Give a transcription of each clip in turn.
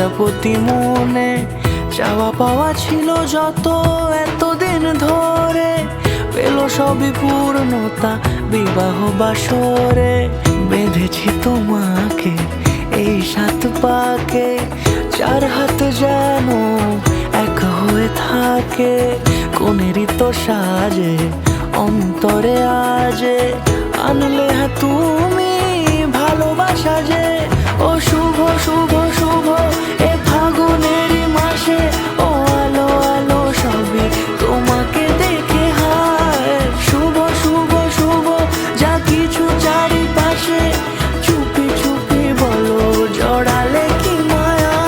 প্রজাপতি মনে চাওয়া পাওয়া ছিল যত এতদিন ধরে, পেল সবই পূর্ণতা বিবাহ বাসরে। বেঁধেছি তোমাকে এই 7 পাকে, 4 হাত যেন এক হয়ে থাকে। কোনেরই তো সাজে অন্তরে আজে আনলে তুমি ভালোবাসা যে। ও শুভ শুভ শুভ এ ফাগুনেরই মাসে, ও আলো আলো সবই তোমাকে দেখে হায়। শুভ শুভ শুভ যা কিছু চারিপাশে, চুপি চুপি বলো জড়ালে কি মায়া।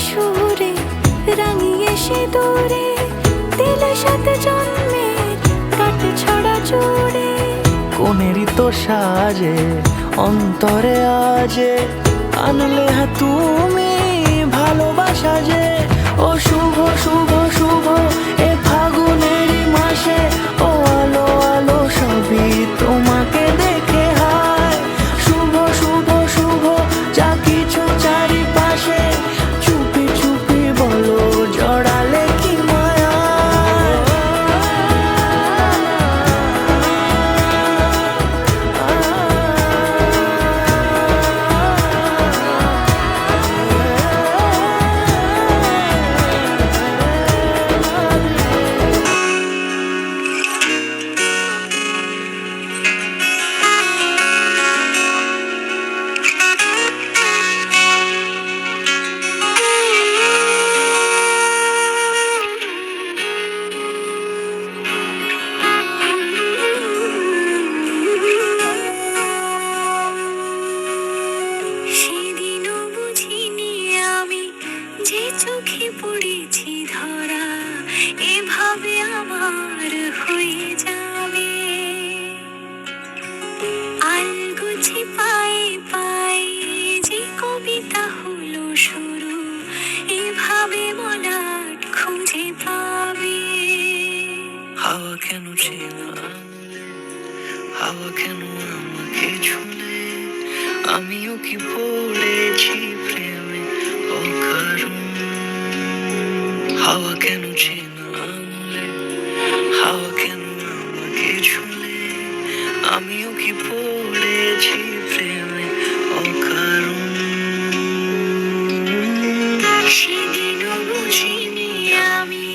সুরে রাঙিয়ে সে দূরে দিলে 7 জন্মের কাট ছড়া জোড়ে। কোনেরই তো সাজে অন্তরে আজে আনলে তুমি ভালোবাসা যে। ও শুভ শুভ শুভ এ ফাগুনেরই মাসে, ও আলো আলো সবই তোমাকে দেখে হায়। শুভ শুভ শুভ যা কিছু চারিপাশে, চুপি চুপি বলো জড়ালে কি মায়া। চোখে পড়েছি ধরা এভাবে আমার হয়ে যাবে। আলগোছে পায়ে পায়ে যে কবিতা হলো শুরু, এভাবে মলাট খুঁজে পাবে। হাওয়া কেন চেনা, হাওয়া কেন আমাকে ছুলে, আমিও কি পড়েছি প্রেমে অকারণ। হাওয়া কেন চেনা আনলে, হাওয়া কেন আমাকে ছুলে, আমিও কি পড়েছি প্রেমে অকারণ। সেদিনও বুঝিনি আমি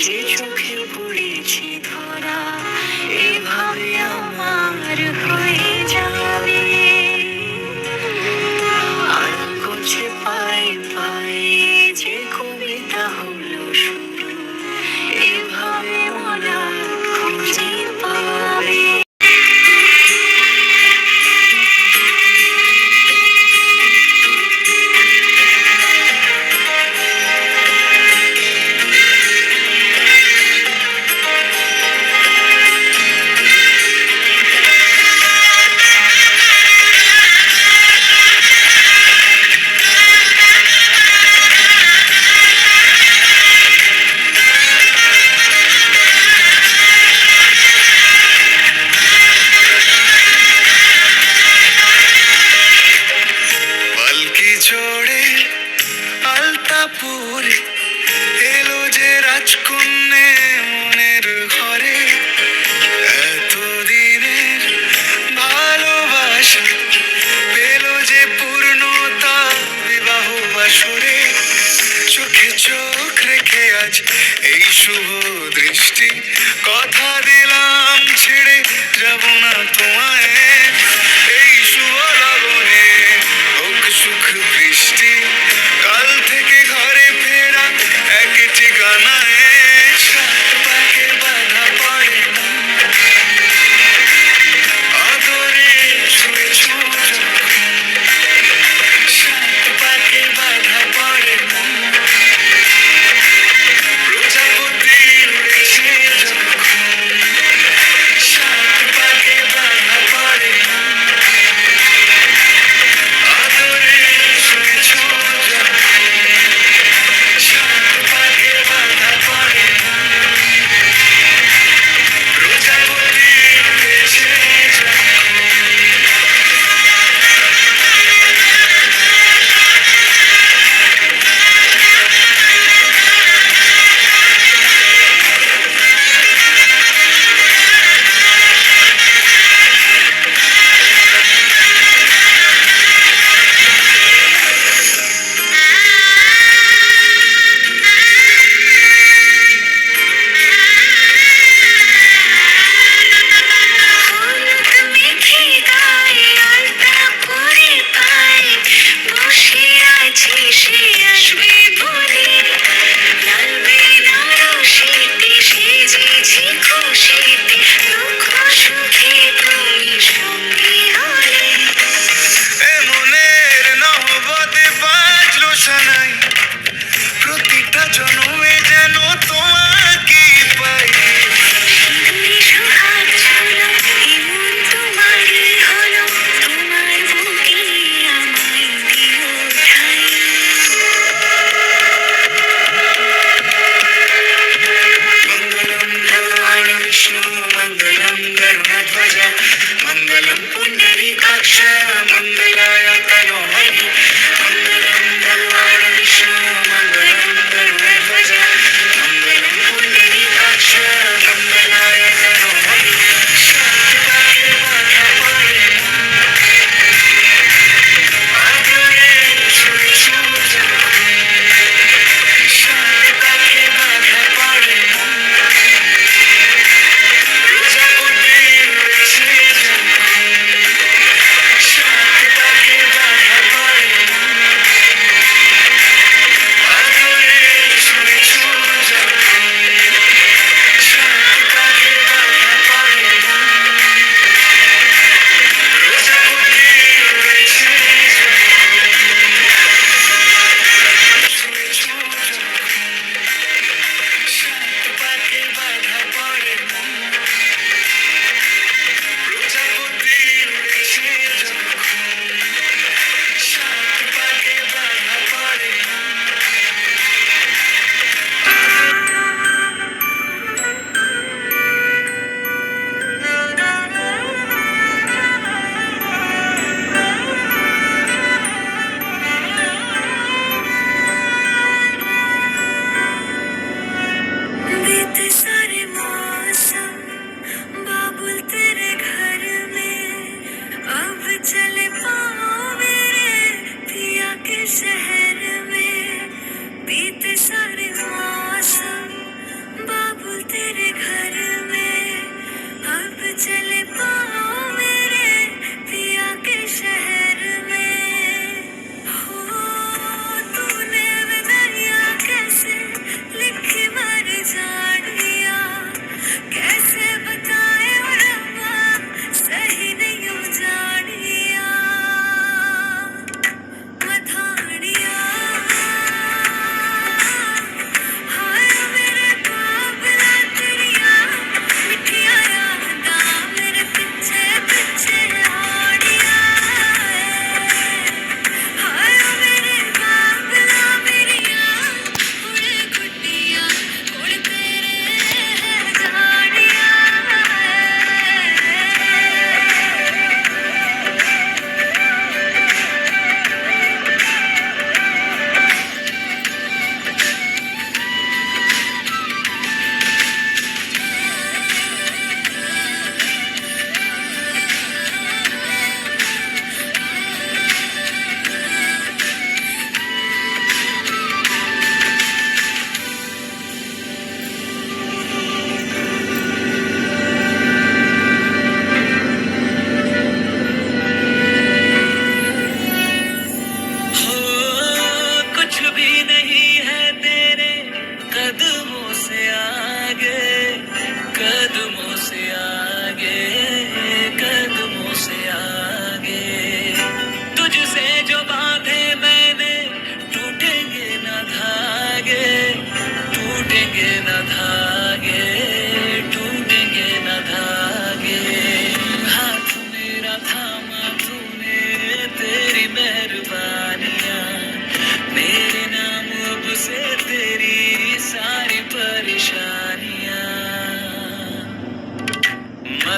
যে চোখে পড়েছি ধরা এভাবে আমার হয়ে যাবে। আলগোছে পায়ে পায়ে যে কবিতা হলো শুরু, শুভ দৃষ্টি, কথা দিলাম ছেড়ে যাব না তোমায়। এই শুভ লগনে হোক সুখ বৃষ্টি, কাল থেকে ঘরে ফেরা এক ঠিকানায়। সাত পাকে বাধা পড়ে মন, আদরে ছুঁয়েছ যখন। সাত পাকে বাধা পড়ে মন, প্রজাপতি উড়েছে যখন। সাত পাকে বাধা পড়ে মন, আদরে ছুঁয়েছ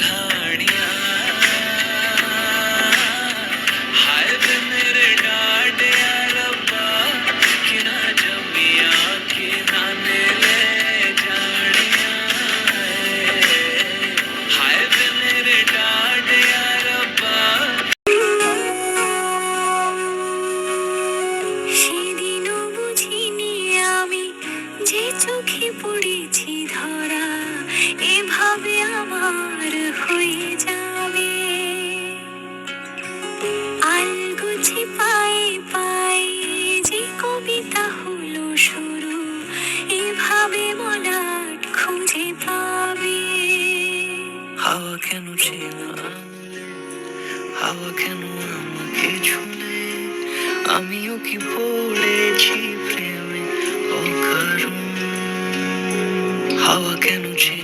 धाड़ियां हाय वे मेरे डांडिया रब्बा कि ना जमिया कि ना ले जानिया हाय वे मेरे डांडिया रब्बा সেদিনও বুঝিনি আমি যে চোখে পড়েছি ধরা এভাবে আমার হয়ে যাবে আলগোছে পায়ে পায়ে যে কবিতা হলো শুরু এভাবে মলাট খুঁজে পাবে হাওয়া কেন চেনা হাওয়া কেন আমাকে ছুলে আমিও কি পড়েছি প্রেমে অকারণ হাওয়া কেন চেনা